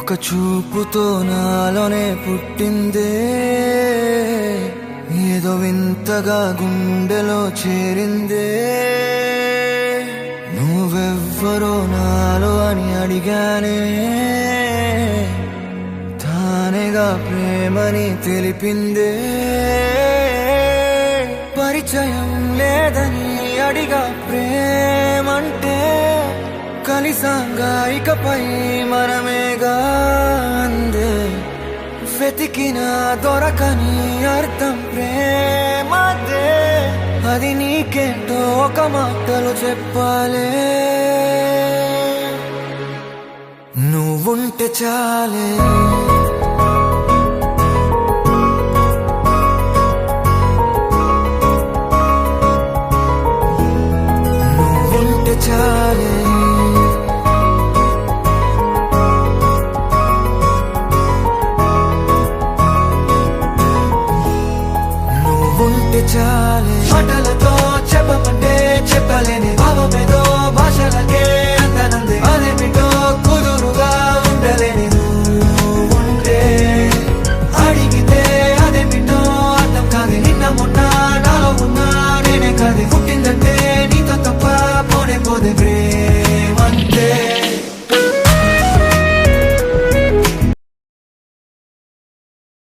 ఒక చూపుతో నాలోనే పుట్టిందే, ఏదో వింతగా గుండెలో చేరిందే. నువ్వెవ్వరో నాలో అని అడిగానే, తానేగా ప్రేమని తెలిపిందే. పరిచయం లేదని అడిగా ప్రేమంటే, కలిసాంగా ఇకపై మనమేగా అందే. వెతికిన దొరకని అర్థం ప్రేమదే, అది నీకేంటో ఒక మాటలు చెప్పాలే. నువ్వుంటే చాలే, నువ్వుంటే చాలే, నువ్వుంటే చాలే. మాటలతో చెప్పమంటే చెప్పలేని భావమేదో భాషలకే అందనందే. అదేమిటో కుదురుగా ఉండలేని నువ్వుంటే, అడిగితే అదేమిటో అర్థం కాదే. నిన్న మొన్న నాలో ఉన్నా నేనే కాదే. పుట్టిందంటే నీతో తప్ప పోనే పోదే.